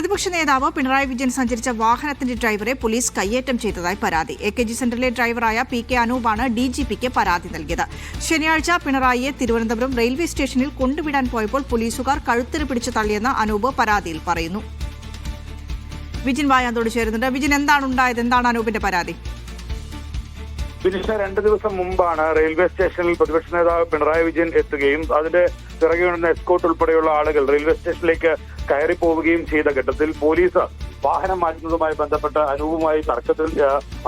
പ്രതിപക്ഷ നേതാവ് പിണറായി വിജയൻ സഞ്ചരിച്ച വാഹനത്തിന്റെ ഡ്രൈവറെ പോലീസ് കയ്യേറ്റം ചെയ്തതായി പരാതി. AKG സെന്ററിലെ ഡ്രൈവറായ PK അനൂപാണ് DGPക്ക് പരാതി നൽകിയത്. ശനിയാഴ്ച പിണറായിയെ തിരുവനന്തപുരം റെയിൽവേ സ്റ്റേഷനിൽ കൊണ്ടുവിടാൻ പോയപ്പോൾ പോലീസുകാർ കഴുത്തിന് പിടിച്ചു തള്ളിയെന്ന് അനൂപ് പരാതിയിൽ പറയുന്നു. വിജിൻ വായാന്തോട് ചേരുന്നുണ്ട്. വിജിൻ, എന്താണ് ഉണ്ടായത്? എന്താണ് അനൂപിന്റെ പരാതി? വിനിഷ, 2 ദിവസം മുമ്പാണ് റെയിൽവേ സ്റ്റേഷനിൽ പ്രതിപക്ഷ നേതാവ് പിണറായി വിജയൻ എത്തുകയും അതിന്റെ പിറകെ വരുന്ന എസ്കോർട്ട് ഉൾപ്പെടെയുള്ള ആളുകൾ റെയിൽവേ സ്റ്റേഷനിലേക്ക് കയറി പോവുകയും ചെയ്ത ഘട്ടത്തിൽ പോലീസ് വാഹനം മാറ്റുന്നതുമായി ബന്ധപ്പെട്ട് അനൂപുമായി തർക്കത്തിൽ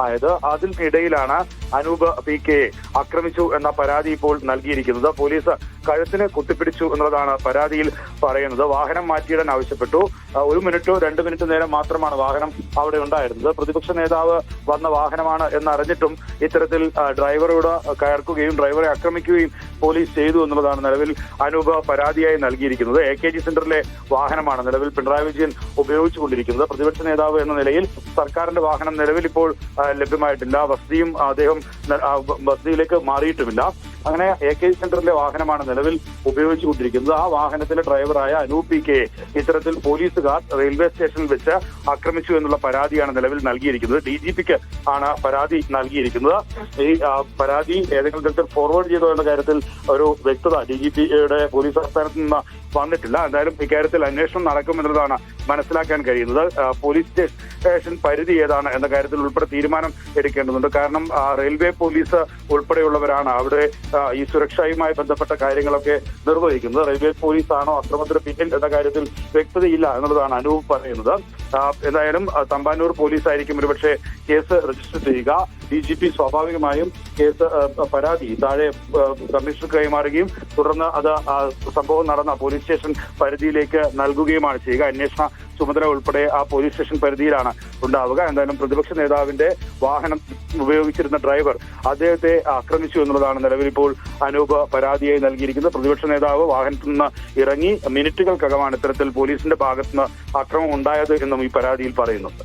ആയത്. അതിനിടയിലാണ് അനൂപ് PKയെ ആക്രമിച്ചു എന്ന പരാതി ഇപ്പോൾ നൽകിയിരിക്കുന്നത്. പോലീസ് കഴുത്തിന് കുത്തിപ്പിടിച്ചു എന്നുള്ളതാണ് പരാതിയിൽ പറയുന്നത്. വാഹനം മാറ്റിയിടാൻ ആവശ്യപ്പെട്ടു. 1 മിനിറ്റോ 2 മിനിറ്റ് നേരം മാത്രമാണ് വാഹനം അവിടെ ഉണ്ടായിരുന്നത്. പ്രതിപക്ഷ നേതാവ് വന്ന വാഹനമാണ് എന്നറിഞ്ഞിട്ടും ഇത്തരത്തിൽ ഡ്രൈവറോട് കയർക്കുകയും ഡ്രൈവറെ ആക്രമിക്കുകയും പോലീസ് ചെയ്തു എന്നുള്ളതാണ് നിലവിൽ അനൂപ് പരാതിയായി നൽകിയിരിക്കുന്നത്. AKG സെന്ററിലെ വാഹനമാണ് നിലവിൽ പിണറായി വിജയൻ ഉപയോഗിച്ചുകൊണ്ടിരിക്കുന്നത്. പ്രതിപക്ഷ നേതാവ് എന്ന നിലയിൽ സർക്കാരിന്റെ വാഹനം നിലവിൽ ഇപ്പോൾ ലഭ്യമായിട്ടില്ല. വസതിയും അദ്ദേഹം വസതിയിലേക്ക് മാറിയിട്ടുമില്ല. അങ്ങനെ AKG സെന്ററിലെ വാഹനമാണ് നിലവിൽ ഉപയോഗിച്ചുകൊണ്ടിരിക്കുന്നത്. ആ വാഹനത്തിലെ ഡ്രൈവറായ അനൂപ് PKയെ ഇത്തരത്തിൽ പോലീസുകാർ റെയിൽവേ സ്റ്റേഷനിൽ വെച്ച് ആക്രമിച്ചു എന്നുള്ള പരാതിയാണ് നിലവിൽ നൽകിയിരിക്കുന്നത്. DGPക്ക് ആണ് പരാതി നൽകിയിരിക്കുന്നത്. ഈ പരാതി ഏതെങ്കിലും തരത്തിൽ ഫോർവേഡ് ചെയ്തോ എന്ന കാര്യത്തിൽ ഒരു വ്യക്തത DGPയുടെ പോലീസ് ആസ്ഥാനത്ത് നിന്ന് വന്നിട്ടില്ല. എന്തായാലും ഇക്കാര്യത്തിൽ അന്വേഷണം നടക്കുമെന്നുള്ളതാണ് മനസ്സിലാക്കാൻ കഴിയുന്നത്. പോലീസ് സ്റ്റേഷൻ പരിധി ഏതാണ് എന്ന കാര്യത്തിൽ ഉൾപ്പെടെ തീരുമാനം എടുക്കേണ്ടതുണ്ട്. കാരണം റെയിൽവേ പോലീസ് ഉൾപ്പെടെയുള്ളവരാണ് അവിടെ ഈ സുരക്ഷയുമായി ബന്ധപ്പെട്ട കാര്യങ്ങളൊക്കെ നിർവഹിക്കുന്നത്. റെയിൽവേ പോലീസാണോ അക്രമത്തിന് പിന്നിൽ എന്ന കാര്യത്തിൽ വ്യക്തതയില്ല എന്നുള്ളതാണ് അനൂപ് പറയുന്നത്. എന്തായാലും തമ്പാനൂർ പോലീസായിരിക്കും ഒരുപക്ഷെ കേസ് രജിസ്റ്റർ ചെയ്യുക. DGP സ്വാഭാവികമായും കേസ് പരാതി താഴെ കമ്മീഷണർക്ക് കൈമാറുകയും തുടർന്ന് അത് സംഭവം നടന്ന പോലീസ് സ്റ്റേഷൻ പരിധിയിലേക്ക് നൽകുകയുമാണ് ചെയ്യുക. അന്വേഷണ ചുമതല ഉൾപ്പെടെ ആ പോലീസ് സ്റ്റേഷൻ പരിധിയിലാണ് ഉണ്ടാവുക. എന്തായാലും പ്രതിപക്ഷ നേതാവിന്റെ വാഹനം ഉപയോഗിച്ചിരുന്ന ഡ്രൈവർ അദ്ദേഹത്തെ ആക്രമിച്ചു എന്നുള്ളതാണ് നിലവിൽ ഇപ്പോൾ അനൂപ് പരാതിയായി നൽകിയിരിക്കുന്നത്. പ്രതിപക്ഷ നേതാവ് വാഹനത്തിൽ നിന്ന് ഇറങ്ങി മിനിറ്റുകൾക്കകമാണ് ഇത്തരത്തിൽ പോലീസിന്റെ ഭാഗത്തുനിന്ന് അക്രമം ഉണ്ടായത് എന്നും ഈ പരാതിയിൽ പറയുന്നുണ്ട്.